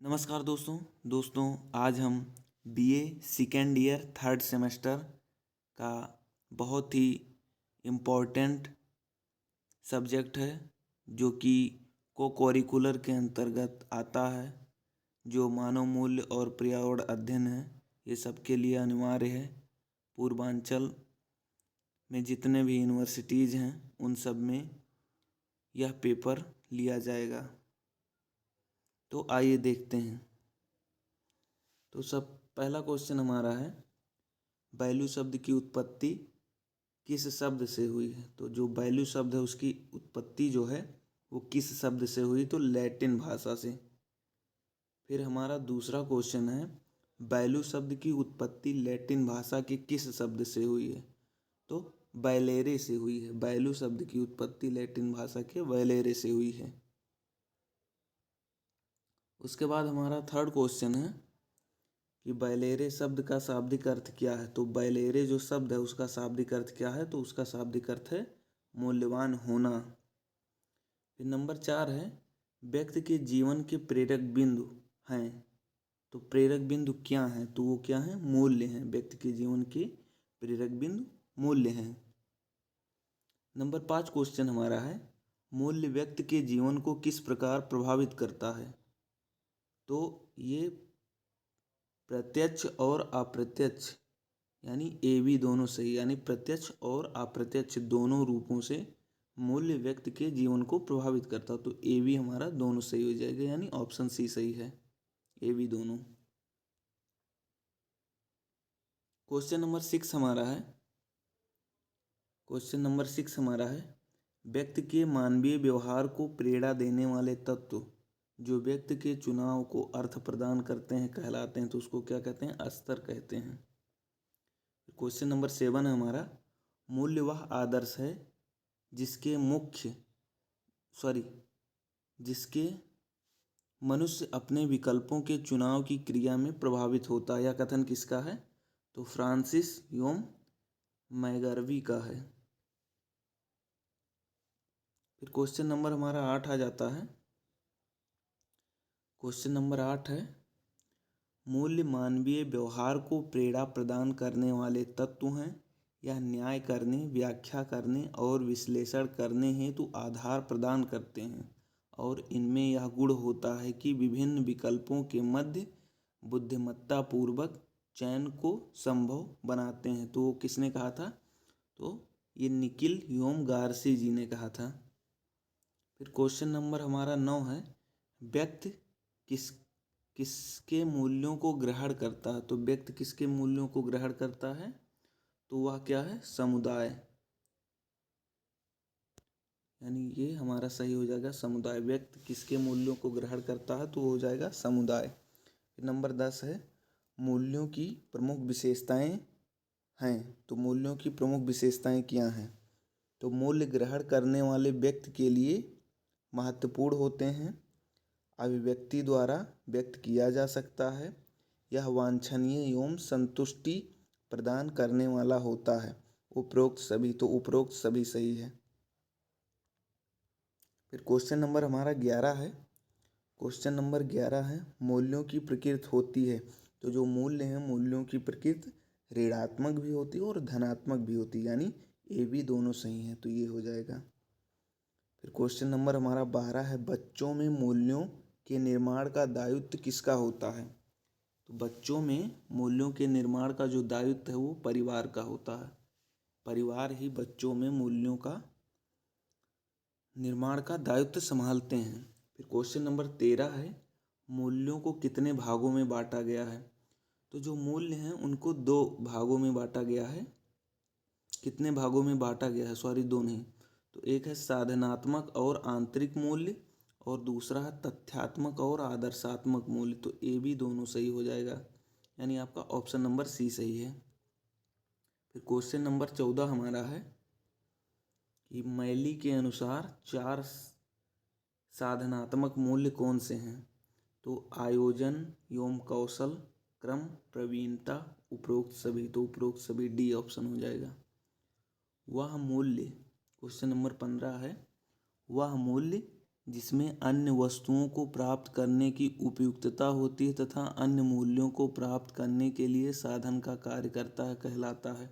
नमस्कार दोस्तों आज हम BA second year third semester का बहुत ही इम्पोर्टेंट सब्जेक्ट है जो कि को करिकुलर के अंतर्गत आता है। जो मानव मूल्य और पर्यावरण अध्ययन है, ये सबके लिए अनिवार्य है। पूर्वांचल में जितने भी यूनिवर्सिटीज़ हैं उन सब में यह पेपर लिया जाएगा। तो आइए देखते हैं। तो सब पहला क्वेश्चन हमारा है, वैल्यू शब्द की उत्पत्ति किस शब्द से हुई है। तो जो वैल्यू शब्द है उसकी उत्पत्ति जो है वो किस शब्द से हुई, तो लैटिन भाषा से। फिर हमारा दूसरा क्वेश्चन है, वैल्यू शब्द की उत्पत्ति लैटिन भाषा के किस शब्द से हुई है। तो वैलेरे से हुई है। वैल्यू शब्द की उत्पत्ति लैटिन भाषा के वैलेरे से हुई है। उसके बाद हमारा थर्ड क्वेश्चन है कि बैलेरे शब्द का शाब्दिक अर्थ क्या है। तो बैलेरे जो शब्द है उसका शाब्दिक अर्थ क्या है, तो उसका शाब्दिक अर्थ है मूल्यवान होना। फिर नंबर 4 है, व्यक्ति के जीवन के प्रेरक बिंदु हैं। तो प्रेरक बिंदु क्या हैं, तो वो क्या हैं, मूल्य हैं। व्यक्ति के जीवन के प्रेरक बिंदु मूल्य हैं। नंबर 5 क्वेश्चन हमारा है, मूल्य व्यक्ति के जीवन को किस प्रकार प्रभावित करता है। तो ये प्रत्यक्ष और अप्रत्यक्ष यानी ए बी दोनों सही, यानी प्रत्यक्ष और अप्रत्यक्ष दोनों रूपों से मूल्य व्यक्ति के जीवन को प्रभावित करता। तो ए बी हमारा दोनों सही हो जाएगा, यानी ऑप्शन सी सही है, ए बी दोनों। क्वेश्चन नंबर 6 हमारा है, व्यक्ति के मानवीय व्यवहार को प्रेरणा देने वाले तत्व जो व्यक्ति के चुनाव को अर्थ प्रदान करते हैं कहलाते हैं। तो उसको क्या कहते हैं, स्तर कहते हैं। क्वेश्चन नंबर 7 है हमारा, मूल्य वह आदर्श है जिसके मनुष्य अपने विकल्पों के चुनाव की क्रिया में प्रभावित होता है। यह कथन किसका है, तो फ्रांसिस योम मैगर्वी का है। फिर क्वेश्चन नंबर हमारा 8 आ जाता है। क्वेश्चन नंबर 8 है, मूल्य मानवीय व्यवहार को प्रेरणा प्रदान करने वाले तत्व हैं। यह न्याय करने, व्याख्या करने और विश्लेषण करने हेतु आधार प्रदान करते हैं और इनमें यह गुण होता है कि विभिन्न विकल्पों के मध्य बुद्धिमत्तापूर्वक चयन को संभव बनाते हैं। तो किसने कहा था, तो ये निकिल योम गार्सी जी ने कहा था। फिर क्वेश्चन नंबर हमारा 9 है, व्यक्ति किसके मूल्यों को ग्रहण करता है। तो व्यक्ति किसके मूल्यों को ग्रहण करता है, तो वह क्या है, समुदाय, यानी ये हमारा सही हो जाएगा समुदाय। व्यक्ति किसके मूल्यों को ग्रहण करता है, तो वो हो जाएगा समुदाय। नंबर 10 है, मूल्यों की प्रमुख विशेषताएं हैं। तो मूल्यों की प्रमुख विशेषताएं क्या हैं, तो मूल्य ग्रहण करने वाले व्यक्ति के लिए महत्वपूर्ण होते हैं, अभिव्यक्ति द्वारा व्यक्त किया जा सकता है, यह वांछनीय एवं संतुष्टि प्रदान करने वाला होता है। उपरोक्त सभी सही है। फिर क्वेश्चन नंबर हमारा 11 है, मूल्यों की प्रकृति होती है। तो जो मूल्य हैं, मूल्यों की प्रकृति ऋणात्मक भी होती है और धनात्मक भी होती है, यानी ए बी दोनों सही हैं, तो ये हो जाएगा। फिर क्वेश्चन नंबर हमारा 12 है, बच्चों में मूल्यों के निर्माण का दायित्व किसका होता है। तो बच्चों में मूल्यों के निर्माण का जो दायित्व है वो परिवार का होता है। परिवार ही बच्चों में मूल्यों का निर्माण का दायित्व संभालते हैं। फिर क्वेश्चन नंबर 13 है, मूल्यों को कितने भागों में बांटा गया है। तो जो मूल्य हैं उनको 2 भागों में बांटा गया है। कितने भागों में बांटा गया है, सॉरी 2 नहीं। तो एक है साधनात्मक और आंतरिक मूल्य और दूसरा है तथ्यात्मक और आदर्शात्मक मूल्य। तो ए बी दोनों सही हो जाएगा, यानी आपका ऑप्शन नंबर सी सही है। फिर क्वेश्चन नंबर 14 हमारा है कि मैली के अनुसार 4 साधनात्मक मूल्य कौन से हैं। तो आयोजन एवं कौशल, क्रम, प्रवीणता, उपरोक्त सभी। तो उपरोक्त सभी डी ऑप्शन हो जाएगा। वह मूल्य, क्वेश्चन नंबर 15 है, वह मूल्य जिसमें अन्य वस्तुओं को प्राप्त करने की उपयुक्तता होती है तथा अन्य मूल्यों को प्राप्त करने के लिए साधन का कार्य करता है कहलाता है,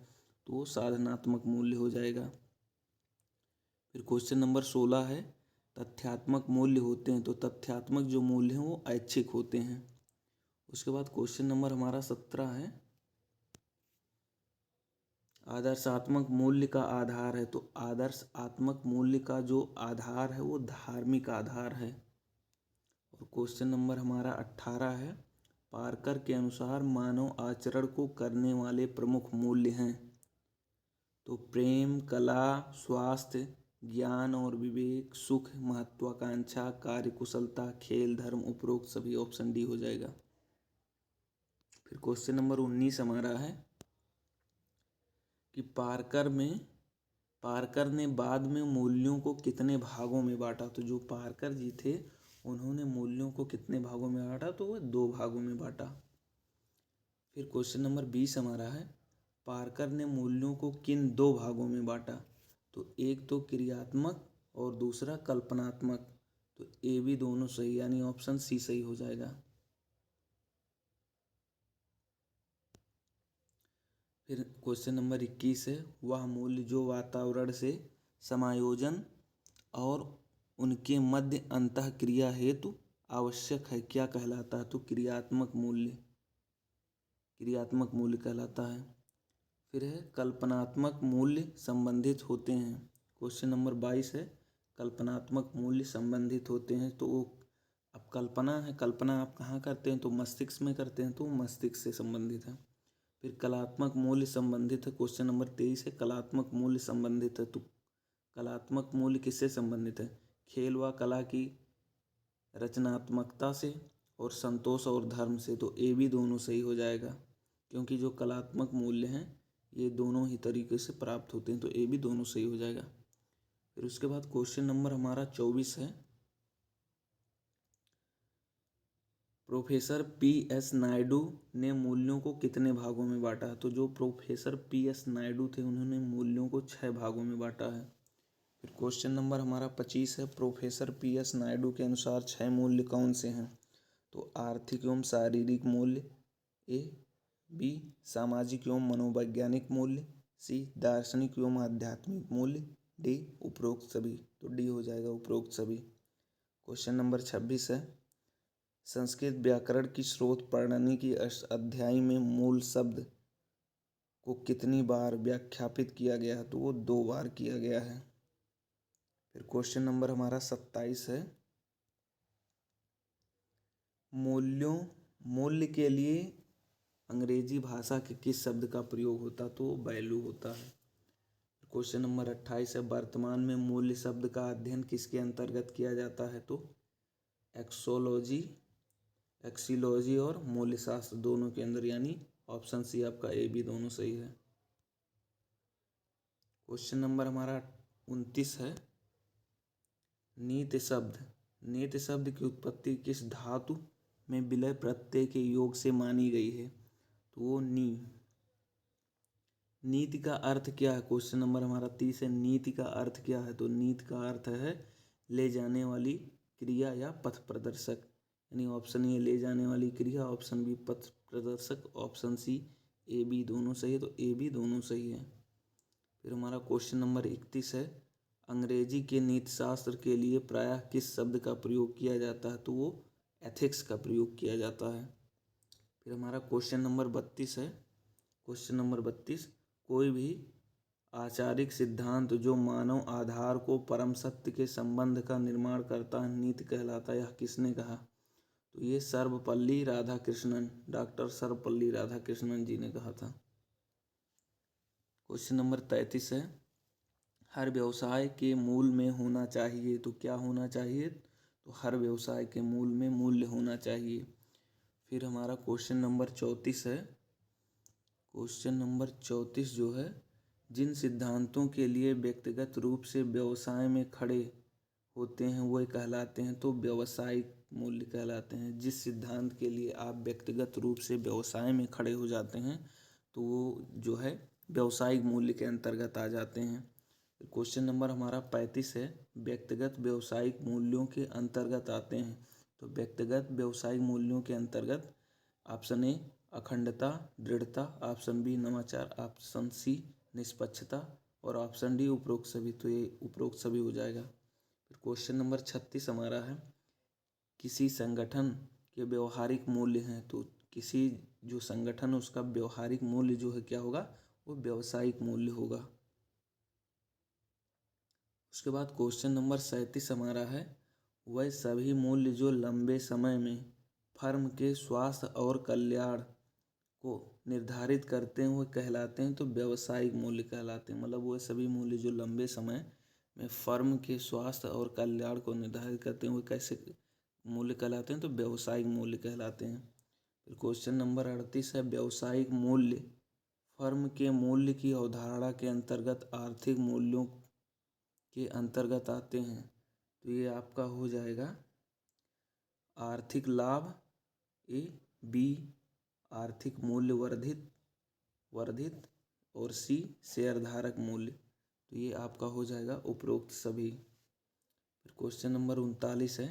तो वो साधनात्मक मूल्य हो जाएगा। फिर क्वेश्चन नंबर 16 है, तथ्यात्मक मूल्य होते हैं, तो तथ्यात्मक जो मूल्य हैं वो ऐच्छिक होते हैं। उसके बाद क्वेश्चन नंबर हमारा 17 है, आदर्शात्मक मूल्य का आधार है, तो आदर्शात्मक मूल्य का जो आधार है वो धार्मिक आधार है। और क्वेश्चन नंबर हमारा 18 है, पारकर के अनुसार मानव आचरण को करने वाले प्रमुख मूल्य हैं, तो प्रेम, कला, स्वास्थ्य, ज्ञान और विवेक, सुख, महत्वाकांक्षा, कार्यकुशलता, खेल, धर्म, उपरोक्त सभी ऑप्शन डी हो जाएगा। फिर क्वेश्चन नंबर 19 हमारा है कि पारकर ने बाद में मूल्यों को कितने भागों में बांटा, तो जो पारकर जी थे उन्होंने मूल्यों को कितने भागों में बांटा, तो वह 2 भागों में बांटा। फिर क्वेश्चन नंबर 20 हमारा है, पारकर ने मूल्यों को किन 2 भागों में बांटा, तो एक तो क्रियात्मक और दूसरा कल्पनात्मक, तो ए बी दोनों सही, यानी ऑप्शन सी सही हो जाएगा। फिर क्वेश्चन नंबर 21 है, वह मूल्य जो वातावरण से समायोजन और उनके मध्य अंतःक्रिया हेतु आवश्यक है, क्या कहलाता है, तो क्रियात्मक मूल्य कहलाता है। फिर है कल्पनात्मक मूल्य संबंधित होते हैं। क्वेश्चन नंबर 22 है, कल्पनात्मक मूल्य संबंधित होते हैं, तो अब कल्पना है, कल्पना आप कहाँ करते हैं, तो मस्तिष्क में करते हैं, तो मस्तिष्क से संबंधित है। फिर कलात्मक मूल्य संबंधित है, क्वेश्चन नंबर 23 है, कलात्मक मूल्य संबंधित है, तो कलात्मक मूल्य किससे संबंधित है, खेल व कला की रचनात्मकता से और संतोष और धर्म से, तो ए बी दोनों सही हो जाएगा, क्योंकि जो कलात्मक मूल्य हैं ये दोनों ही तरीके से प्राप्त होते हैं, तो ए बी दोनों सही हो जाएगा। फिर उसके बाद क्वेश्चन नंबर हमारा 24 है, प्रोफेसर पी एस नायडू ने मूल्यों को कितने भागों में बांटा, तो जो प्रोफेसर पी एस नायडू थे उन्होंने मूल्यों को 6 भागों में बांटा है। फिर क्वेश्चन नंबर हमारा 25 है, प्रोफेसर पी एस नायडू के अनुसार 6 मूल्य कौन से हैं, तो आर्थिक एवं शारीरिक मूल्य, ए, बी सामाजिक एवं मनोवैज्ञानिक मूल्य, सी दार्शनिक एवं आध्यात्मिक मूल्य, डी उपरोक्त सभी, तो डी हो जाएगा उपरोक्त सभी। क्वेश्चन नंबर 26 है, संस्कृत व्याकरण की स्रोत प्रणाली की अध्याय में मूल शब्द को कितनी बार व्याख्यापित किया गया है, तो वो 2 बार किया गया है। फिर क्वेश्चन नंबर हमारा 27 है, मूल्य के लिए अंग्रेजी भाषा के किस शब्द का प्रयोग होता, तो वैल्यू होता है। क्वेश्चन नंबर 28 है, वर्तमान में मूल्य शब्द का अध्ययन किसके अंतर्गत किया जाता है, तो एक्सियोलॉजी और मूल्यशास्त्र दोनों के अंदर, यानी ऑप्शन सी आपका ए बी दोनों सही है। क्वेश्चन नंबर हमारा 29 है, नीत शब्द की उत्पत्ति किस धातु में विलय प्रत्यय के योग से मानी गई है, तो वो नीति का अर्थ क्या है, क्वेश्चन नंबर हमारा 30 है, नीति का अर्थ क्या है, तो नीति का अर्थ है ले जाने वाली क्रिया या पथ प्रदर्शक, यानी ऑप्शन ए ले जाने वाली क्रिया, ऑप्शन बी पथ प्रदर्शक, ऑप्शन सी ए बी दोनों सही है, तो ए बी दोनों सही है। फिर हमारा क्वेश्चन नंबर 31 है, अंग्रेजी के नीतिशास्त्र के लिए प्रायः किस शब्द का प्रयोग किया जाता है, तो वो एथिक्स का प्रयोग किया जाता है। फिर हमारा क्वेश्चन नंबर 32 है, क्वेश्चन नंबर 32, कोई भी आचारिक सिद्धांत जो मानव आधार को परम सत्य के संबंध का निर्माण करता है नीति कहलाता है, यह किसने कहा, तो ये सर्वपल्ली राधाकृष्णन, डॉक्टर सर्वपल्ली राधाकृष्णन जी ने कहा था। क्वेश्चन नंबर 33 है, हर व्यवसाय के मूल में होना चाहिए, तो क्या होना चाहिए, तो हर व्यवसाय के मूल में मूल्य होना चाहिए। फिर हमारा क्वेश्चन नंबर 34 है, क्वेश्चन नंबर 34 जो है, जिन सिद्धांतों के लिए व्यक्तिगत रूप से व्यवसाय में खड़े होते हैं वो कहलाते हैं, तो व्यवसायिक मूल्य कहलाते हैं। जिस सिद्धांत के लिए आप व्यक्तिगत रूप से व्यवसाय में खड़े हो जाते हैं तो वो जो है व्यवसायिक मूल्य के अंतर्गत आ जाते हैं। क्वेश्चन नंबर हमारा 35 है, व्यक्तिगत व्यवसायिक मूल्यों के अंतर्गत आते हैं। तो व्यक्तिगत व्यवसायिक मूल्यों के अंतर्गत ऑप्शन ए अखंडता दृढ़ता, ऑप्शन बी नवाचार, ऑप्शन सी निष्पक्षता और ऑप्शन डी उपरोक्त सभी। तो ये उपरोक्त सभी हो जाएगा। फिर क्वेश्चन नंबर 36 हमारा है, किसी संगठन के व्यवहारिक मूल्य हैं। तो किसी जो संगठन उसका व्यवहारिक मूल्य जो है क्या होगा, वो व्यवसायिक मूल्य होगा। उसके बाद क्वेश्चन नंबर 37 हमारा है, वह सभी मूल्य जो लंबे समय में फर्म के स्वास्थ्य और कल्याण को निर्धारित करते हैं वो कहलाते हैं। तो व्यवसायिक मूल्य कहलाते हैं। मतलब वह सभी मूल्य जो लंबे समय में फर्म के स्वास्थ्य और कल्याण को निर्धारित करते हैं वो कैसे मूल्य कहलाते हैं, तो व्यवसायिक मूल्य कहलाते हैं। फिर क्वेश्चन नंबर 38 है, व्यवसायिक मूल्य फर्म के मूल्य की अवधारणा के अंतर्गत आर्थिक मूल्यों के अंतर्गत आते हैं। तो ये आपका हो जाएगा आर्थिक लाभ ए, बी आर्थिक मूल्य वर्धित और सी शेयरधारक मूल्य। तो ये आपका हो जाएगा उपरोक्त सभी। फिर क्वेश्चन नंबर 39 है,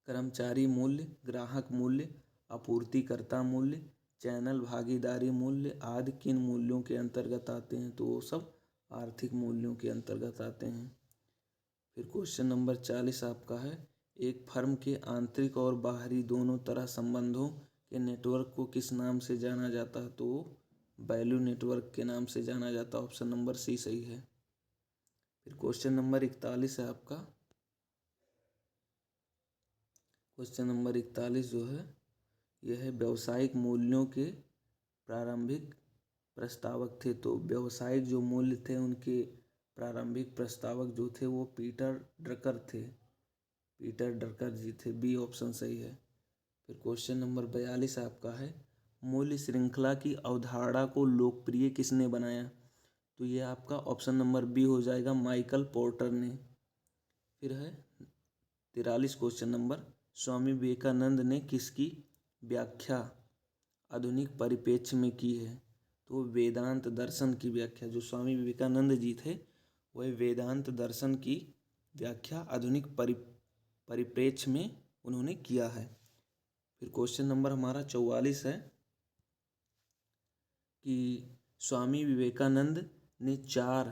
कर्मचारी मूल्य, ग्राहक मूल्य, आपूर्तिकर्ता मूल्य, चैनल भागीदारी मूल्य आदि किन मूल्यों के अंतर्गत आते हैं। तो वो सब आर्थिक मूल्यों के अंतर्गत आते हैं। फिर क्वेश्चन नंबर 40 आपका है, एक फर्म के आंतरिक और बाहरी दोनों तरह संबंधों के नेटवर्क को किस नाम से जाना जाता है। तो वैल्यू नेटवर्क के नाम से जाना जाता है। ऑप्शन नंबर सी सही है। फिर क्वेश्चन नंबर 41 है आपका, क्वेश्चन नंबर 41 जो है यह है, व्यवसायिक मूल्यों के प्रारंभिक प्रस्तावक थे। तो व्यवसायिक जो मूल्य थे उनके प्रारंभिक प्रस्तावक जो थे वो पीटर ड्रकर थे, पीटर ड्रकर जी थे। बी ऑप्शन सही है। फिर क्वेश्चन नंबर 42 आपका है, मूल्य श्रृंखला की अवधारणा को लोकप्रिय किसने बनाया। तो ये आपका ऑप्शन नंबर बी हो जाएगा, माइकल पोर्टर ने। फिर है 43 क्वेश्चन नंबर, स्वामी विवेकानंद ने किसकी व्याख्या आधुनिक परिप्रेक्ष्य में की है। तो वेदांत दर्शन की व्याख्या, जो स्वामी विवेकानंद जी थे वह वेदांत दर्शन की व्याख्या आधुनिक परिप्रेक्ष्य में उन्होंने किया है। फिर क्वेश्चन नंबर हमारा 44 है कि स्वामी विवेकानंद ने 4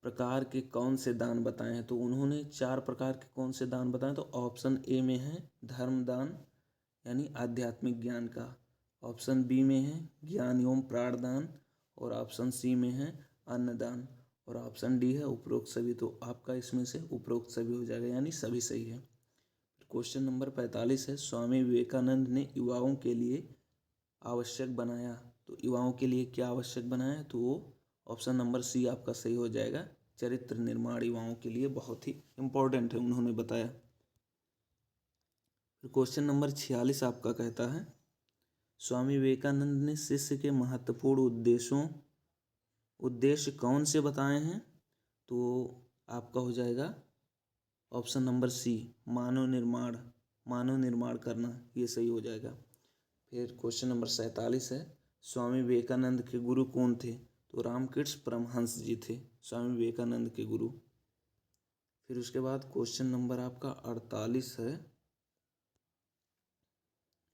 प्रकार के कौन से दान बताए हैं। तो उन्होंने 4 प्रकार के कौन से दान बताए। तो ऑप्शन ए में है धर्म दान यानी आध्यात्मिक ज्ञान का, ऑप्शन बी में है ज्ञान एवं प्राणदान और ऑप्शन सी में है अन्नदान और ऑप्शन डी है उपरोक्त सभी। तो आपका इसमें से उपरोक्त सभी हो जाएगा यानी सभी सही है। क्वेश्चन नंबर 45 है, स्वामी विवेकानंद ने युवाओं के लिए आवश्यक बनाया। तो युवाओं के लिए क्या आवश्यक बनाया, तो वो ऑप्शन नंबर सी आपका सही हो जाएगा, चरित्र निर्माण युवाओं के लिए बहुत ही इम्पोर्टेंट है, उन्होंने बताया। फिर क्वेश्चन नंबर 46 आपका कहता है, स्वामी विवेकानंद ने शिष्य के महत्वपूर्ण उद्देश्य कौन से बताए हैं। तो आपका हो जाएगा ऑप्शन नंबर सी, मानव निर्माण करना, ये सही हो जाएगा। फिर क्वेश्चन नंबर 47 है, स्वामी विवेकानंद के गुरु कौन थे। तो रामकृष्ण परमहंस जी थे स्वामी विवेकानंद के गुरु। फिर उसके बाद क्वेश्चन नंबर आपका 48 है,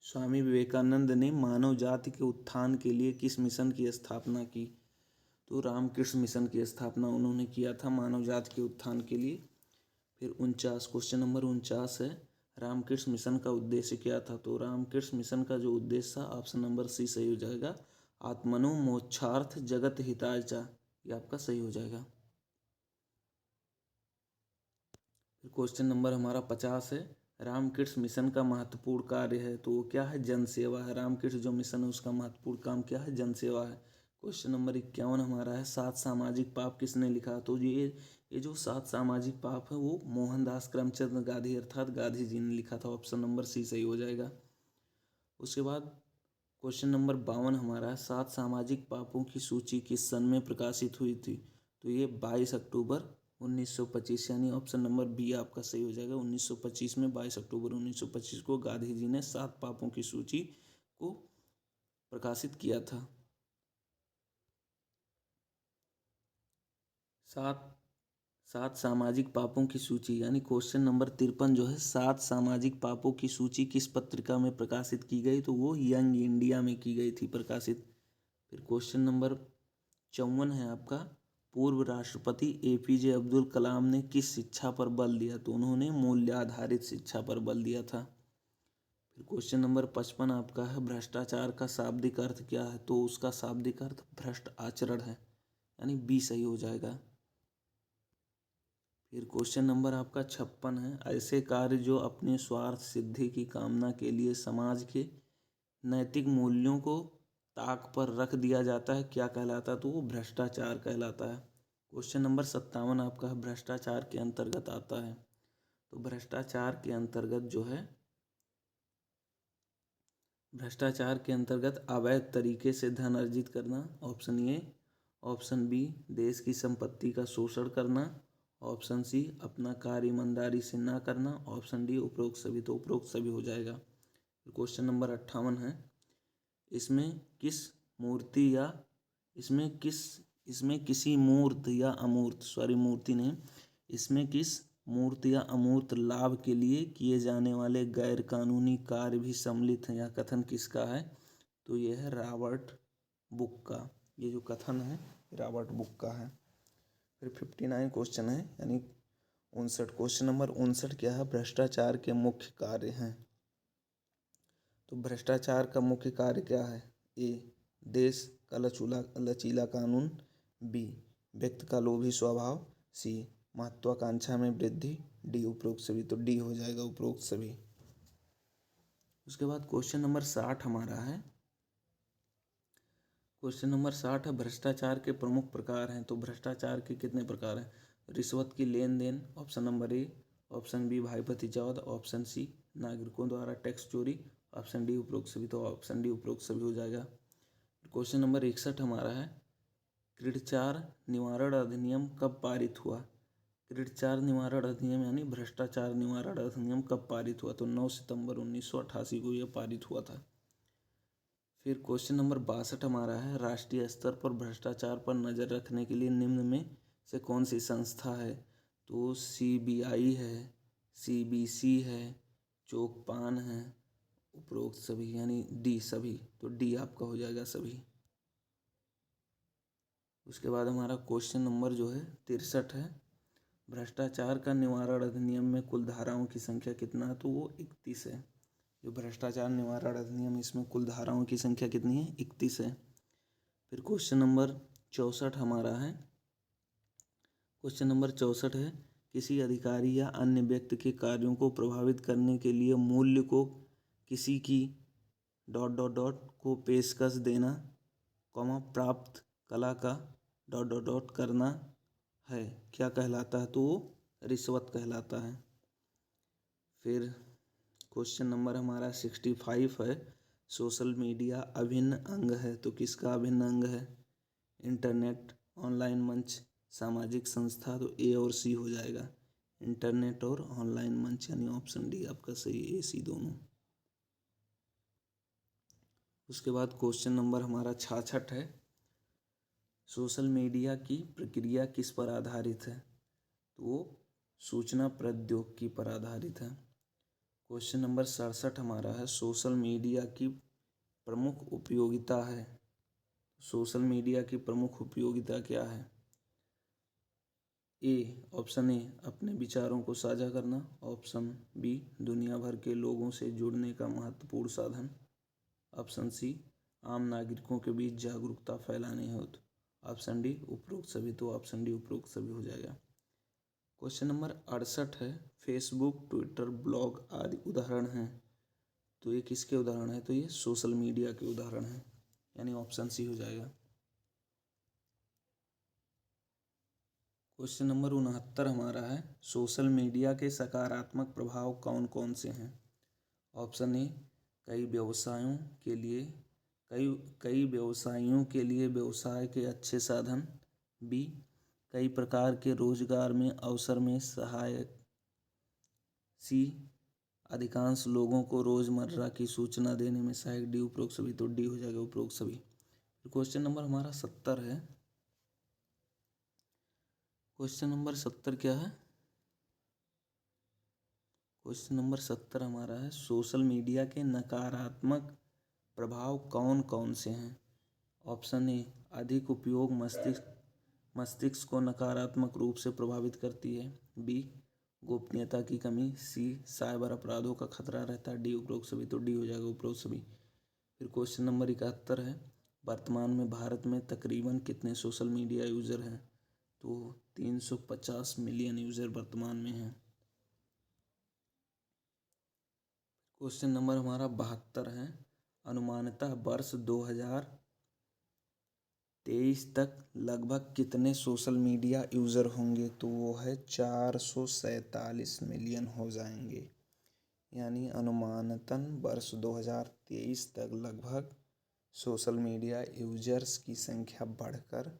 स्वामी विवेकानंद ने मानव जाति के उत्थान के लिए किस मिशन की स्थापना की। तो रामकृष्ण मिशन की स्थापना उन्होंने किया था मानव जाति के उत्थान के लिए। फिर 49 क्वेश्चन नंबर 49 है, रामकृष्ण मिशन का उद्देश्य क्या था। तो रामकृष्ण मिशन का जो उद्देश्य था ऑप्शन नंबर सी सही हो जाएगा, आत्मनो मोक्षार्थ जगत हिताय च, ये आपका सही हो जाएगा। फिर क्वेश्चन नंबर हमारा 50 है, रामकृष्ण मिशन का महत्वपूर्ण कार्य है। तो वो क्या है, जनसेवा है। रामकृष्ण जो मिशन है उसका महत्वपूर्ण काम क्या है, जनसेवा है। क्वेश्चन नंबर 51 हमारा है, 7 सामाजिक पाप किसने लिखा। तो ये जो 7 सामाजिक पाप है वो मोहनदास करमचंद गांधी अर्थात गांधी जी ने लिखा था। ऑप्शन नंबर सी सही हो जाएगा। उसके बाद क्वेश्चन नंबर 52 हमारा है, 7 सामाजिक पापों की सूची किस सन में प्रकाशित हुई थी। तो ये 22 अक्टूबर 1925 यानी ऑप्शन नंबर बी आपका सही हो जाएगा। 1925 में 22 अक्टूबर 1925 को गांधी जी ने 7 पापों की सूची को प्रकाशित किया था। सात सामाजिक पापों की सूची, यानी क्वेश्चन नंबर 53 जो है, 7 सामाजिक पापों की सूची किस पत्रिका में प्रकाशित की गई? तो वो यंग इंडिया में की गई थी प्रकाशित। फिर क्वेश्चन नंबर 54 है आपका, पूर्व राष्ट्रपति एपीजे अब्दुल कलाम ने किस शिक्षा पर बल दिया? तो उन्होंने मूल्य आधारित शिक्षा पर बल दिया था। फिर क्वेश्चन नंबर 55 आपका है, भ्रष्टाचार का शाब्दिक अर्थ क्या है? तो उसका शाब्दिक अर्थ भ्रष्ट आचरण है, यानी बी सही हो जाएगा। फिर क्वेश्चन नंबर आपका 56 है, ऐसे कार्य जो अपने स्वार्थ सिद्धि की कामना के लिए समाज के नैतिक मूल्यों को ताक पर रख दिया जाता है, क्या कहलाता है? तो वो भ्रष्टाचार कहलाता है। क्वेश्चन नंबर 57 आपका है, भ्रष्टाचार के अंतर्गत आता है। तो भ्रष्टाचार के अंतर्गत जो है, भ्रष्टाचार के अंतर्गत अवैध तरीके से धन अर्जित करना, ऑप्शन ए। ऑप्शन बी, देश की संपत्ति का शोषण करना। ऑप्शन सी, अपना कार्य ईमानदारी से ना करना। ऑप्शन डी, उपरोक्त सभी। तो उपरोक्त सभी हो जाएगा। क्वेश्चन नंबर 58 है, इसमें किस मूर्ति या इसमें किसी मूर्त या अमूर्त, सॉरी मूर्ति नहीं, इसमें किस मूर्त या अमूर्त लाभ के लिए किए जाने वाले गैर कानूनी कार्य भी सम्मिलित हैं? यह कथन किसका है? तो यह है रॉबर्ट बुक का। ये जो कथन है रॉबर्ट बुक का है। फिर 59 क्वेश्चन है, यानी 59, क्वेश्चन नंबर 59 क्या है, भ्रष्टाचार के मुख्य कार्य हैं। तो भ्रष्टाचार का मुख्य कार्य क्या है? ए, देश का लचीला कानून। बी, व्यक्ति का लोभी स्वभाव। सी, महत्वाकांक्षा में वृद्धि। डी, उपरोक्त सभी। तो डी हो जाएगा, उपरोक्त सभी। उसके बाद क्वेश्चन नंबर 60 हमारा है। क्वेश्चन नंबर 60 है, भ्रष्टाचार के प्रमुख प्रकार हैं। तो भ्रष्टाचार के कितने प्रकार हैं? रिश्वत की लेन देन, option number A. Option B, भाई भतीजावाद। ऑप्शन सी, नागरिकों द्वारा टैक्स चोरी। ऑप्शन डी, उपरोक्त सभी। तो ऑप्शन डी, उपरोक्त सभी हो जाएगा। क्वेश्चन नंबर 61 हमारा है, क्रीडचार निवारण अधिनियम कब पारित हुआ? क्रीडचार निवारण अधिनियम यानी भ्रष्टाचार निवारण अधिनियम कब पारित हुआ? तो 9 सितंबर 1988 को यह पारित हुआ था। फिर क्वेश्चन नंबर 62 हमारा है, राष्ट्रीय स्तर पर भ्रष्टाचार पर नज़र रखने के लिए निम्न में से कौन सी संस्था है? तो सीबीआई है, सीबीसी है, चोकपान है, उपरोक्त सभी, यानी डी सभी। तो डी आपका हो जाएगा सभी। उसके बाद हमारा क्वेश्चन नंबर जो है 63 है, भ्रष्टाचार का निवारण अधिनियम में कुल धाराओं की संख्या कितना है? तो वो 31 है। जो भ्रष्टाचार निवारण अधिनियम, इसमें कुल धाराओं की संख्या कितनी है? 31 है। फिर क्वेश्चन नंबर 64 हमारा है, क्वेश्चन नंबर 64 है, किसी अधिकारी या अन्य व्यक्ति के कार्यों को प्रभावित करने के लिए मूल्य को किसी की ... को पेशकश देना, प्राप्त कला का ... करना है, क्या कहलाता है? तो वो रिश्वत कहलाता है। फिर क्वेश्चन नंबर हमारा 65 है, सोशल मीडिया अभिन्न अंग है। तो किसका अभिन्न अंग है? इंटरनेट, ऑनलाइन मंच, सामाजिक संस्था। तो ए और सी हो जाएगा, इंटरनेट और ऑनलाइन मंच, यानी ऑप्शन डी आपका सही, ए सी दोनों। उसके बाद क्वेश्चन नंबर हमारा 66 है, सोशल मीडिया की प्रक्रिया किस पर आधारित है? तो वो सूचना प्रौद्योगिकी पर आधारित है। क्वेश्चन नंबर 67 हमारा है, सोशल मीडिया की प्रमुख उपयोगिता है। सोशल मीडिया की प्रमुख उपयोगिता क्या है? ए, ऑप्शन ए, अपने विचारों को साझा करना। ऑप्शन बी, दुनिया भर के लोगों से जुड़ने का महत्वपूर्ण साधन। ऑप्शन सी, आम नागरिकों के बीच जागरूकता फैलाने हेतु। ऑप्शन डी, उपरोक्त सभी। तो ऑप्शन डी, उपरोक्त सभी हो जाएगा। क्वेश्चन नंबर 68 है, फेसबुक, ट्विटर, ब्लॉग आदि उदाहरण हैं। तो ये किसके उदाहरण है? तो ये सोशल मीडिया के उदाहरण हैं, यानी ऑप्शन सी हो जाएगा। क्वेश्चन नंबर 69 हमारा है, सोशल मीडिया के सकारात्मक प्रभाव कौन कौन से हैं? ऑप्शन ए, कई व्यवसायों के लिए व्यवसाय के अच्छे साधन। बी, कई प्रकार के रोजगार में अवसर में सहायक। सी, अधिकांश लोगों को रोजमर्रा की सूचना देने में सहायक। डी, उपरोक्त सभी। तो डी हो जाएगा, उपरोक्त सभी। क्वेश्चन नंबर हमारा 70 है, क्वेश्चन नंबर 70 क्या है? क्वेश्चन नंबर 70 हमारा है, सोशल मीडिया के नकारात्मक प्रभाव कौन कौन से हैं? ऑप्शन ए, अधिक उपयोग मस्तिष्क को नकारात्मक रूप से प्रभावित करती है। बी, गोपनीयता की कमी। सी, साइबर अपराधों का खतरा रहता है। डी, उपरोक्त सभी। तो डी हो जाएगा, उपरोक्त सभी। फिर क्वेश्चन नंबर 71 है, वर्तमान में भारत में तकरीबन कितने सोशल मीडिया यूज़र हैं? तो 350 मिलियन यूज़र वर्तमान में हैं। क्वेश्चन नंबर हमारा 72 है, अनुमानतः वर्ष 2023 तक लगभग कितने सोशल मीडिया यूज़र होंगे? तो वो है 447 मिलियन हो जाएंगे। यानी अनुमानतन वर्ष 2023 तक लगभग सोशल मीडिया यूजर्स की संख्या बढ़कर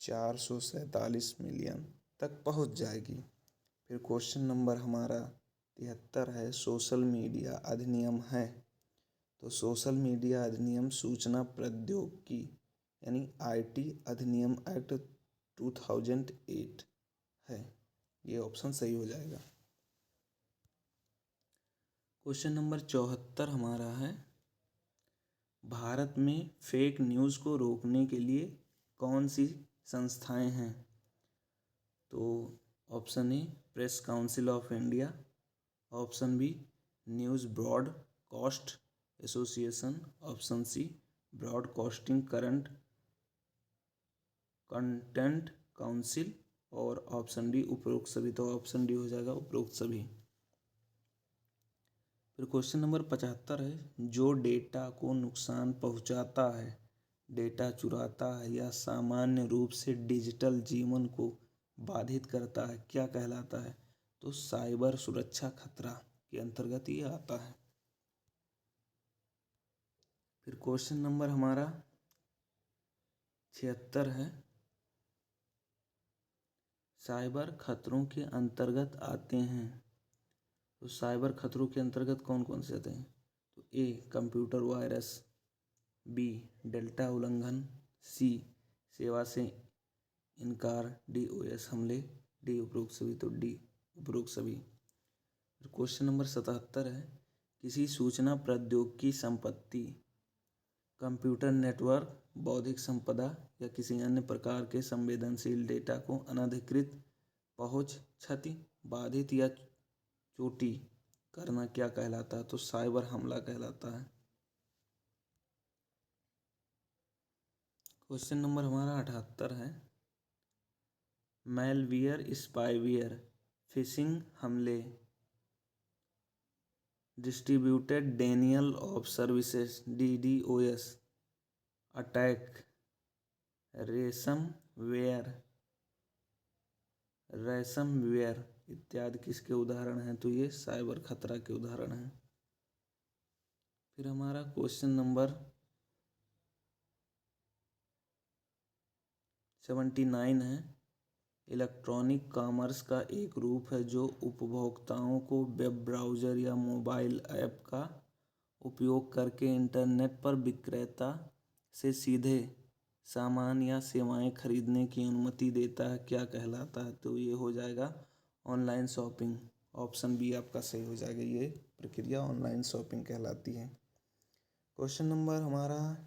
447 मिलियन तक पहुंच जाएगी। फिर क्वेश्चन नंबर हमारा 73 है, सोशल मीडिया अधिनियम है। तो सोशल मीडिया अधिनियम सूचना प्रौद्योगिकी यानी IT अधिनियम एक्ट 2008 है। ये ऑप्शन सही हो जाएगा। क्वेश्चन नंबर 74 हमारा है, भारत में फेक न्यूज़ को रोकने के लिए कौन सी संस्थाएं हैं? तो option A, Press Council of India. Option B, News Broadcast Association. Option C, Broadcasting Current Content Council. और ऑप्शन डी, उपरोक्त सभी। तो ऑप्शन डी हो जाएगा, उपरोक्त सभी। फिर क्वेश्चन नंबर 75 है, जो डेटा को नुकसान पहुंचाता है, डेटा चुराता है या सामान्य रूप से डिजिटल जीवन को बाधित करता है, क्या कहलाता है? तो साइबर सुरक्षा खतरा के अंतर्गत ये आता है। फिर क्वेश्चन नंबर हमारा 76 है, साइबर खतरों के अंतर्गत आते हैं। तो साइबर खतरों के अंतर्गत कौन कौन से आते हैं? तो ए, कंप्यूटर वायरस। बी, डेल्टा उल्लंघन। सी, सेवा से इनकार। डी, OS हमले। डी, उपरोक्त सभी। तो डी, उपरोक्त सभी। क्वेश्चन नंबर 77 है, किसी सूचना प्रौद्योगिकी संपत्ति, कंप्यूटर नेटवर्क, बौद्धिक संपदा या किसी अन्य प्रकार के संवेदनशील डेटा को अनधिकृत पहुंच, क्षति, बाधित या चोटी करना क्या कहलाता है? तो साइबर हमला कहलाता है। क्वेश्चन नंबर हमारा 78 है, मैलवियर, स्पाईवेयर, फिशिंग हमले, distributed Daniel of services DDoS attack, ransomware इत्यादि किसके उदाहरण हैं? तो ये साइबर खतरा के उदाहरण हैं। फिर हमारा क्वेश्चन नंबर 79 है, इलेक्ट्रॉनिक कॉमर्स का एक रूप है जो उपभोक्ताओं को वेब ब्राउज़र या मोबाइल ऐप का उपयोग करके इंटरनेट पर विक्रेता से सीधे सामान या सेवाएं खरीदने की अनुमति देता है, क्या कहलाता है? तो ये हो जाएगा ऑनलाइन शॉपिंग। ऑप्शन बी आपका सही हो जाएगा, ये प्रक्रिया ऑनलाइन शॉपिंग कहलाती है। क्वेश्चन नंबर हमारा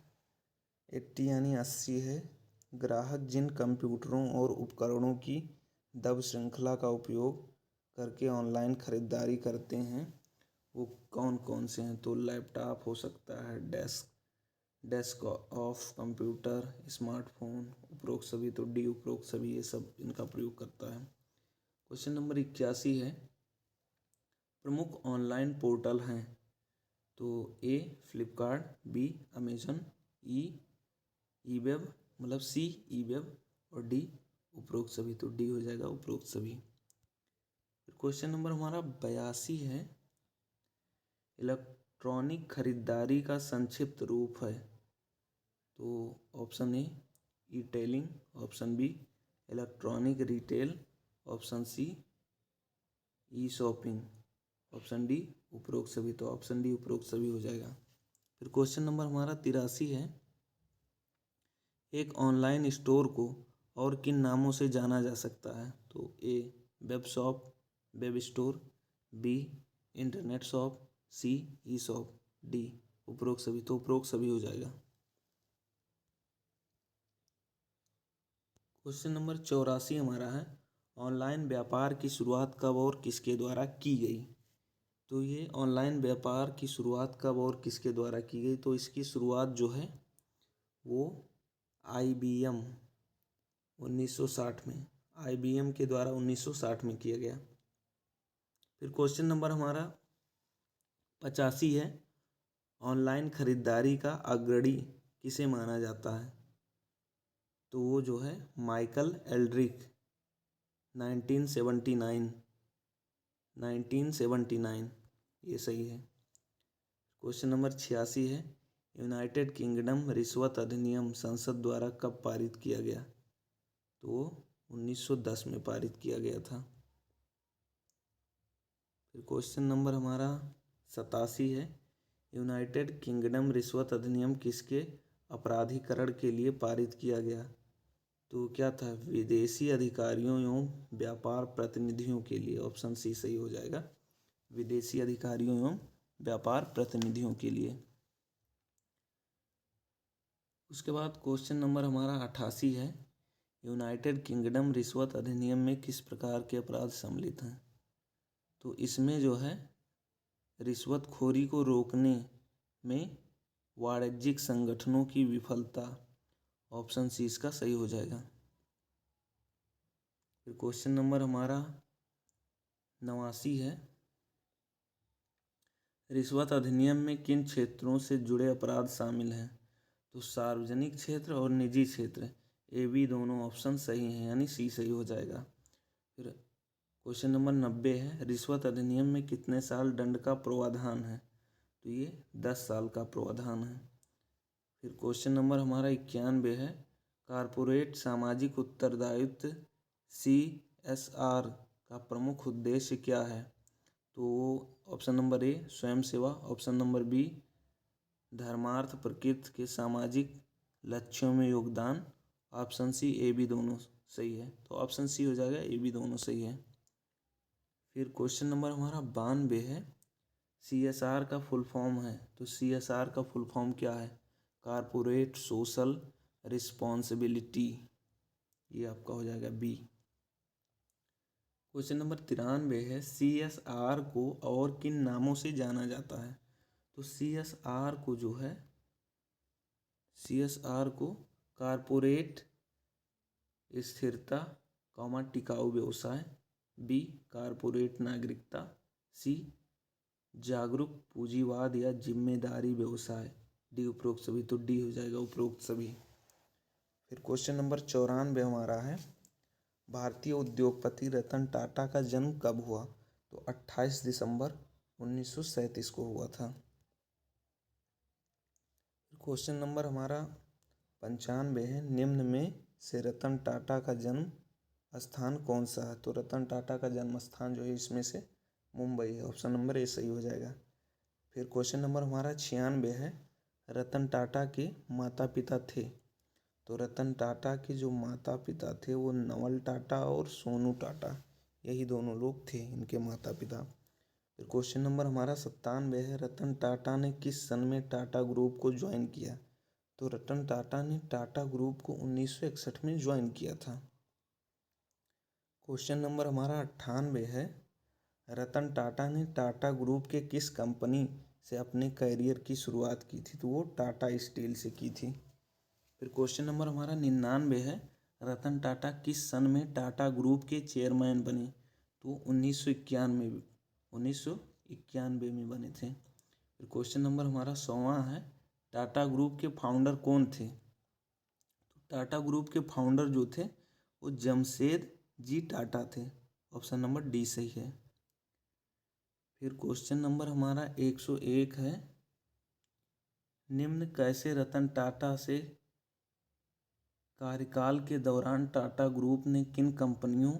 80 यानी 80 है, ग्राहक जिन कंप्यूटरों और उपकरणों की दब श्रृंखला का उपयोग करके ऑनलाइन खरीदारी करते हैं वो कौन कौन से हैं? तो लैपटॉप हो सकता है, डेस्कटॉप कंप्यूटर, स्मार्टफोन, उपरोक्त सभी। तो डी, उपरोक्त सभी, ये सब इनका प्रयोग करता है। क्वेश्चन नंबर 81 है, प्रमुख ऑनलाइन पोर्टल हैं। तो A, Flipkart. B, Amazon. E web मतलब सी, ई वेब। और डी, उपरोक्त सभी। तो डी हो जाएगा, उपरोक्त सभी। क्वेश्चन नंबर हमारा 82 है, इलेक्ट्रॉनिक खरीदारी का संक्षिप्त रूप है। तो option A, e tailing. Option B, electronic retail. Option C, e shopping. Option D, उपरोक्त सभी। तो ऑप्शन डी, उपरोक्त सभी हो जाएगा। फिर क्वेश्चन नंबर हमारा 83 है, एक ऑनलाइन स्टोर को और किन नामों से जाना जा सकता है? तो A web shop, web store, B internet shop, C e shop, D उपरोक्त सभी। तो उपरोक्त सभी हो जाएगा। क्वेश्चन नंबर 84 हमारा है, ऑनलाइन व्यापार की शुरुआत कब और किसके द्वारा की गई? तो ये ऑनलाइन व्यापार की शुरुआत कब और किसके द्वारा की गई? तो इसकी शुरुआत जो है वो IBM 1960 में, IBM के द्वारा 1960 में किया गया। फिर क्वेश्चन नंबर हमारा 85 है, ऑनलाइन खरीदारी का अग्रणी किसे माना जाता है? तो वो जो है माइकल एल्ड्रिक 1979 ये सही है। क्वेश्चन नंबर 86 है, यूनाइटेड किंगडम रिश्वत अधिनियम संसद द्वारा कब पारित किया गया? तो वो 1910 में पारित किया गया था। फिर क्वेश्चन नंबर हमारा 87 है, यूनाइटेड किंगडम रिश्वत अधिनियम किसके अपराधीकरण के लिए पारित किया गया? तो क्या था? विदेशी अधिकारियों एवं व्यापार प्रतिनिधियों के लिए। ऑप्शन सी सही हो जाएगा, विदेशी अधिकारियों एवं व्यापार प्रतिनिधियों के लिए। उसके बाद क्वेश्चन नंबर हमारा 88 है, यूनाइटेड किंगडम रिश्वत अधिनियम में किस प्रकार के अपराध सम्मिलित हैं? तो इसमें जो है रिश्वतखोरी को रोकने में वाणिज्यिक संगठनों की विफलता। ऑप्शन सी इसका सही हो जाएगा। फिर क्वेश्चन नंबर हमारा 89 है, रिश्वत अधिनियम में किन क्षेत्रों से जुड़े अपराध शामिल हैं? तो सार्वजनिक क्षेत्र और निजी क्षेत्र, ए बी दोनों ऑप्शन सही हैं, यानी सी सही हो जाएगा। फिर क्वेश्चन नंबर 90 है, रिश्वत अधिनियम में कितने साल दंड का प्रावधान है? तो ये 10 साल का प्रावधान है। फिर क्वेश्चन नंबर हमारा 91 है, कारपोरेट सामाजिक उत्तरदायित्व CSR का प्रमुख उद्देश्य क्या है? तो ऑप्शन नंबर ए स्वयं सेवा, ऑप्शन नंबर बी धर्मार्थ प्रकृति के सामाजिक लक्ष्यों में योगदान, ऑप्शन सी ए बी दोनों सही है। तो ऑप्शन सी हो जाएगा, ए बी दोनों सही है। फिर क्वेश्चन नंबर हमारा 92 है, CSR का फुल फॉर्म है। तो CSR का फुल फॉर्म क्या है? कारपोरेट सोशल रिस्पॉन्सिबिलिटी, ये आपका हो जाएगा बी। क्वेश्चन नंबर 93 है, CSR को और किन नामों से जाना जाता है? तो CSR को जो है, CSR को कारपोरेट स्थिरता टिकाऊ व्यवसाय, बी कारपोरेट नागरिकता, सी जागरूक पूंजीवाद या जिम्मेदारी व्यवसाय, डी उपरोक्त सभी। तो डी हो जाएगा उपरोक्त सभी। फिर क्वेश्चन नंबर 94 हमारा है, भारतीय उद्योगपति रतन टाटा का जन्म कब हुआ? तो 28 दिसंबर 1937 को हुआ था। क्वेश्चन नंबर हमारा 95 है, निम्न में से रतन टाटा का जन्म स्थान कौन सा है? तो रतन टाटा का जन्म स्थान जो है इसमें से मुंबई है, ऑप्शन नंबर ए सही हो जाएगा। फिर क्वेश्चन नंबर हमारा 96 है, रतन टाटा के माता पिता थे? तो रतन टाटा के जो माता पिता थे वो नवल टाटा और सोनू टाटा, यही दोनों लोग थे इनके माता पिता। फिर क्वेश्चन नंबर हमारा 97 है, रतन टाटा ने किस सन में टाटा ग्रुप को ज्वाइन किया? तो रतन टाटा ने टाटा ग्रुप को 1961 में ज्वाइन किया था। क्वेश्चन नंबर हमारा 98 है, रतन टाटा ने टाटा ग्रुप के किस कंपनी से अपने करियर की शुरुआत की थी? तो वो टाटा स्टील से की थी। फिर क्वेश्चन नंबर हमारा 99 है, रतन टाटा किस सन में टाटा ग्रुप के चेयरमैन बने? तो 1991 में बने थे। फिर क्वेश्चन नंबर हमारा 100वां है, टाटा ग्रुप के फाउंडर कौन थे? तो टाटा ग्रुप के फाउंडर जो थे वो जमशेद जी टाटा थे, ऑप्शन नंबर डी सही है। फिर क्वेश्चन नंबर हमारा 101 है, निम्न कैसे रतन टाटा से कार्यकाल के दौरान टाटा ग्रुप ने किन कंपनियों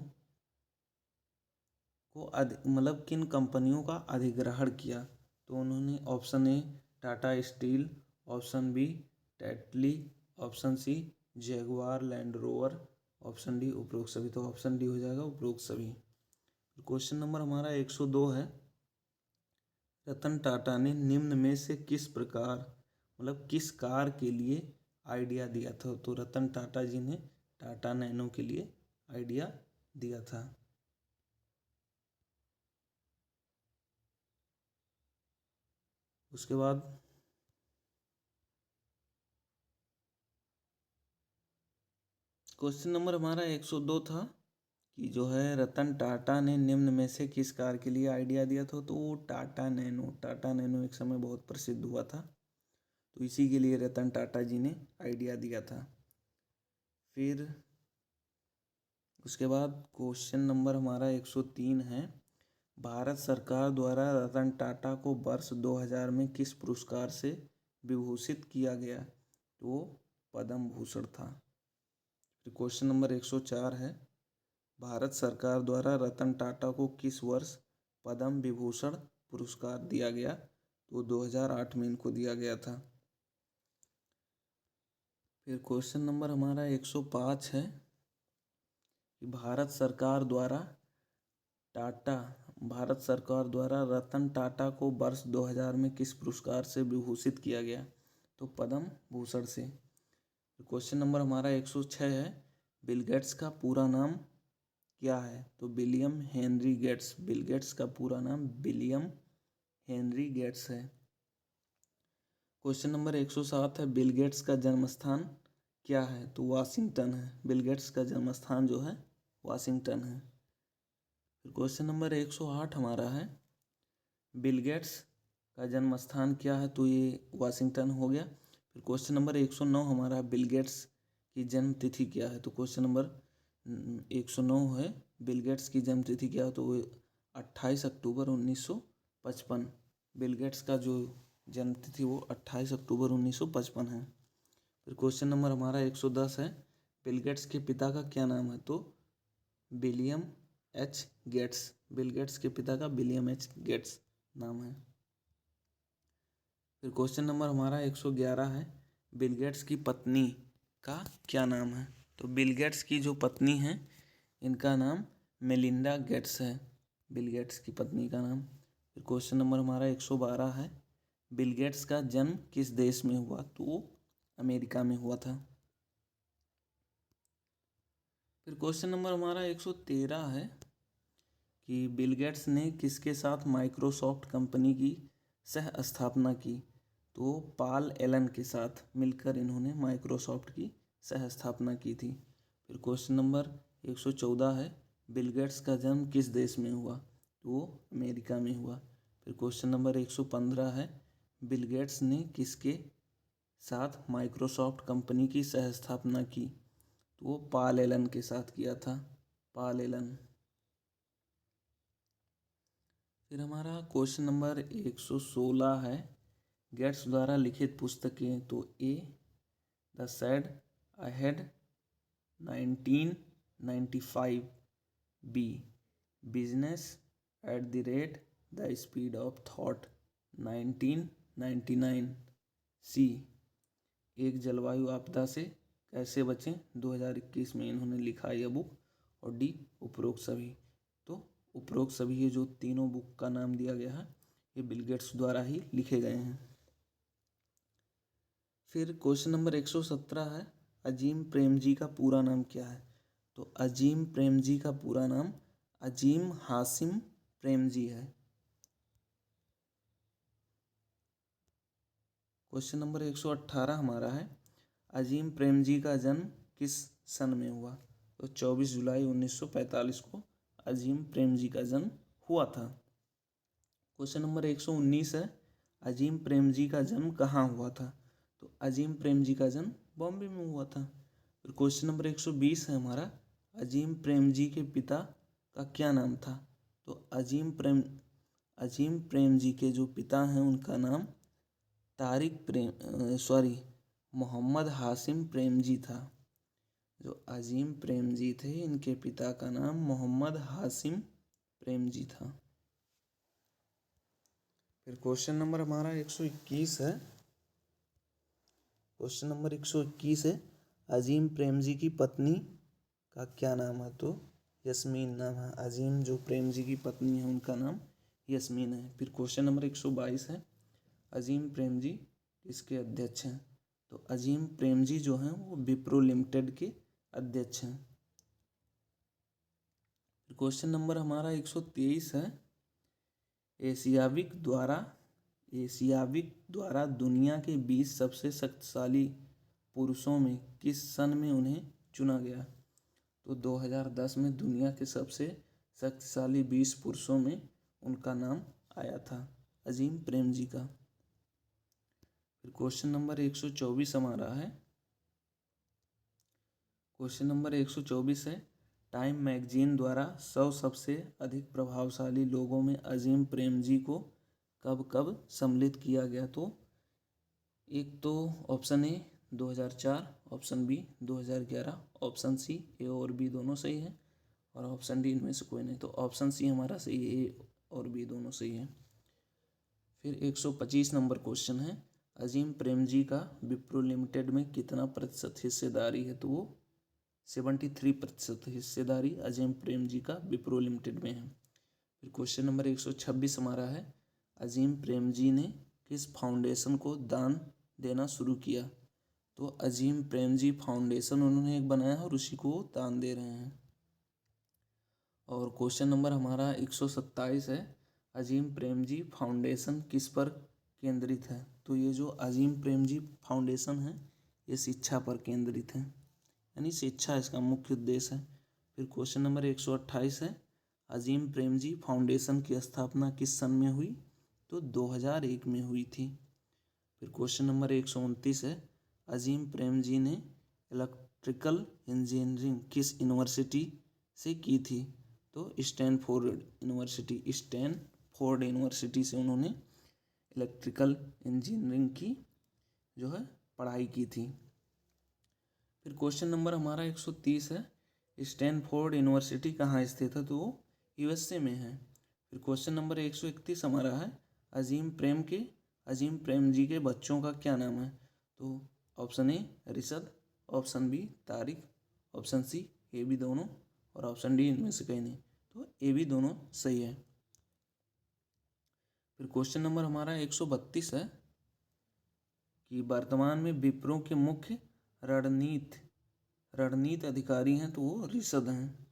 को किन कंपनियों का अधिग्रहण किया? तो उन्होंने option A Tata Steel, option B Tetley, option C Jaguar Land Rover, option D उपरोक्त सभी, तो ऑप्शन डी हो जाएगा उपरोक्त सभी। क्वेश्चन नंबर हमारा 102 है, रतन टाटा ने निम्न में से किस प्रकार मतलब किस कार के लिए आइडिया दिया था। तो रतन टाटा जी ने टाटा नैनो के लिए आइडिया दिया था। उसके बाद क्वेश्चन नंबर हमारा 102 था कि जो है रतन टाटा ने निम्न में से किस कार के लिए आइडिया दिया था। तो वो टाटा नैनो एक समय बहुत प्रसिद्ध हुआ था, तो इसी के लिए रतन टाटा जी ने आइडिया दिया था। फिर उसके बाद क्वेश्चन नंबर हमारा 103 है, भारत सरकार द्वारा रतन टाटा को वर्ष 2000 में किस पुरस्कार से विभूषित किया गया। तो वो पद्म भूषण था। फिर क्वेश्चन नंबर 104 है, भारत सरकार द्वारा रतन टाटा को किस वर्ष पद्म विभूषण पुरस्कार दिया गया। तो 2008 में इनको दिया गया था। फिर क्वेश्चन नंबर हमारा 105 है कि भारत सरकार द्वारा रतन टाटा को वर्ष 2000 में किस पुरस्कार से विभूषित किया गया। तो पद्म भूषण से। क्वेश्चन नंबर हमारा 106 है, बिल गेट्स का पूरा नाम क्या है। तो William Henry Gates, Bill Gates का पूरा नाम विलियम हेनरी गेट्स है। क्वेश्चन नंबर 107 है, बिल गेट्स का जन्म स्थान क्या है। तो वाशिंगटन है, बिल गेट्स का जन्म स्थान जो है वाशिंगटन है। फिर क्वेश्चन नंबर 108 हमारा है, बिल गेट्स का जन्म स्थान क्या है। तो ये वाशिंगटन हो गया। फिर क्वेश्चन नंबर 109 हमारा, बिल गेट्स की जन्म तिथि क्या है। तो क्वेश्चन नंबर 109 है, बिल गेट्स की जन्म तिथि क्या है। तो वो 28 अक्टूबर 1955, बिल गेट्स का जो जन्म तिथि वो 28 अक्टूबर 1955 है। फिर क्वेश्चन नंबर हमारा 110 है, बिल गेट्स के पिता का क्या नाम है। तो William H Gates, Bill Gates के पिता का विलियम एच गेट्स नाम है। फिर क्वेश्चन नंबर हमारा 111 है, बिल गेट्स की पत्नी का क्या नाम है। तो बिल गेट्स की जो पत्नी है इनका नाम मेलिंडा गेट्स है, बिल गेट्स की पत्नी का नाम। फिर क्वेश्चन नंबर हमारा 112 है, बिल गेट्स का जन्म किस देश में हुआ। तो वो अमेरिका में हुआ था। फिर क्वेश्चन नंबर हमारा 113 है कि बिल गेट्स ने किसके साथ माइक्रोसॉफ्ट कंपनी की सह स्थापना की। तो पॉल एलन के साथ मिलकर इन्होंने माइक्रोसॉफ्ट की सह स्थापना की थी। फिर क्वेश्चन नंबर 114 है, बिल गेट्स का जन्म किस देश में हुआ। तो वो अमेरिका में हुआ। फिर क्वेश्चन नंबर 115 है, बिल गेट्स ने किसके साथ माइक्रोसॉफ्ट कंपनी की सह स्थापना की। तो वो पॉल एलन के साथ किया था, पॉल एलन। फिर हमारा क्वेश्चन नंबर 116 है, गेट्स द्वारा लिखित पुस्तकें। तो A the sad ahead 1995, B business at the rate the speed of thought 1999, C एक जलवायु आपदा से कैसे बचें 2021 में इन्होंने लिखा यह बुक, और डी उपरोक्त सभी। तो उपरोक्त सभी ये जो तीनों बुक का नाम दिया गया है ये बिल गेट्स द्वारा ही लिखे गए हैं। फिर क्वेश्चन नंबर 117 है, अजीम प्रेमजी का पूरा नाम क्या है। तो अजीम प्रेमजी का पूरा नाम अजीम हासिम प्रेमजी है। क्वेश्चन नंबर 118 हमारा है, अजीम प्रेमजी का जन्म किस सन में हुआ। तो 24 जुलाई 1945 को अजीम प्रेमजी का जन्म हुआ था। क्वेश्चन नंबर 119 है, अजीम प्रेमजी का जन्म कहाँ हुआ था। तो अजीम प्रेमजी का जन्म बॉम्बे में हुआ था। फिर क्वेश्चन नंबर 120 है हमारा, अजीम प्रेमजी के पिता का क्या नाम था। तो अजीम प्रेमजी के जो पिता हैं उनका नाम मोहम्मद हासिम प्रेमजी था। जो अजीम प्रेमजी थे इनके पिता का नाम मोहम्मद हासिम प्रेमजी था। फिर क्वेश्चन नंबर हमारा 121 है, क्वेश्चन नंबर 121 है, अजीम प्रेमजी की पत्नी का क्या नाम है? तो यस्मीन नाम है। अजीम जो प्रेम जी की पत्नी है उनका नाम यस्मीन है। फिर क्वेश्चन नंबर 122 है, अजीम प्रेम जी किसके अध्यक्ष हैं? तो अजीम प्रेम जी जो हैं वो विप्रो लिमिटेड के अध्यक्ष हैं। फिर क्वेश्चन नंबर हमारा 123 है, एशियाविक द्वारा दुनिया के 20 सबसे शक्तिशाली पुरुषों में किस सन में उन्हें चुना गया? तो 2010 में दुनिया के सबसे शक्तिशाली 20 पुरुषों में उनका नाम आया था, अजीम प्रेम जी का। फिर क्वेश्चन नंबर 124 हमारा है, क्वेश्चन नंबर 124 है, टाइम मैगजीन द्वारा 100 सबसे अधिक प्रभावशाली लोगों में अजीम प्रेम जी को कब कब सम्मिलित किया गया? तो एक तो option A 2004, option B 2011, option C A और बी दोनों सही है, और ऑप्शन डी इनमें से कोई नहीं। तो ऑप्शन सी हमारा सही है, ए और बी दोनों सही है। फिर 125 नंबर क्वेश्चन है, अजीम प्रेम जी का विप्रो लिमिटेड में कितना प्रतिशत हिस्सेदारी है? तो वो 73% हिस्सेदारी अजीम प्रेम जी का विप्रो लिमिटेड में है। फिर क्वेश्चन नंबर 126 हमारा है, अजीम प्रेम जी ने किस फाउंडेशन को दान देना शुरू किया? तो अजीम प्रेम जी फाउंडेशन उन्होंने एक बनाया है और उसी को दान दे रहे हैं। और क्वेश्चन नंबर हमारा 127 है, अजीम प्रेम जी फाउंडेशन किस पर केंद्रित है? तो ये जो अजीम प्रेम जी फाउंडेशन है ये शिक्षा पर केंद्रित है, यानी शिक्षा इसका मुख्य उद्देश्य है। फिर क्वेश्चन नंबर 128 है, अजीम प्रेम जी फाउंडेशन की स्थापना किस सन में हुई? तो 2001 में हुई थी। फिर क्वेश्चन नंबर 129 है, अजीम प्रेम जी ने इलेक्ट्रिकल इंजीनियरिंग किस यूनिवर्सिटी से की थी? तो स्टैनफोर्ड यूनिवर्सिटी से उन्होंने इलेक्ट्रिकल इंजीनियरिंग की जो है पढ़ाई की थी। फिर क्वेश्चन नंबर हमारा 130 है, स्टैनफोर्ड यूनिवर्सिटी कहाँ स्थित है? तो वो यूएसए में है। फिर क्वेश्चन नंबर 131 हमारा है, अजीम प्रेम जी के बच्चों का क्या नाम है? तो option A Rishad, option B Tariq, option C A B दोनों, और ऑप्शन डी इनमें से कहीं नहीं। तो ए बी दोनों सही है। फिर क्वेश्चन नंबर हमारा 132 है कि वर्तमान में विप्रो के मुख्य रणनीति अधिकारी हैं? तो वो रिशद हैं।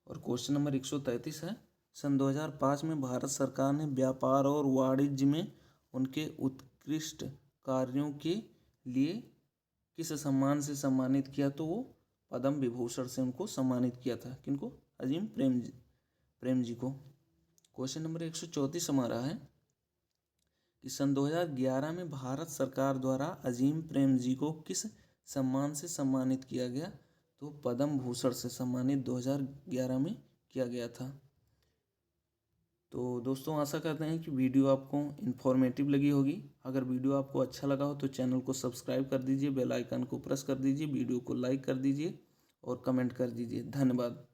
और क्वेश्चन नंबर 133 है, सन 2005 में भारत सरकार ने व्यापार और वाणिज्य में उनके उत्कृष्ट कार्यों के लिए किस सम्मान से सम्मानित किया? तो वो पद्म विभूषण से उनको सम्मानित किया था। किनको? अजीम प्रेम जी को। क्वेश्चन नंबर 134 हमारा है कि सन 2011 में भारत सरकार द्वारा अजीम प्रेम जी को किस सम्मान से सम्मानित किया गया? तो पद्म भूषण से सम्मानित 2011 में किया गया था। तो दोस्तों आशा करते हैं कि वीडियो आपको इन्फॉर्मेटिव लगी होगी। अगर वीडियो आपको अच्छा लगा हो तो चैनल को सब्सक्राइब कर दीजिए, बेल आइकन को प्रेस कर दीजिए, वीडियो को लाइक कर दीजिए और कमेंट कर दीजिए। धन्यवाद।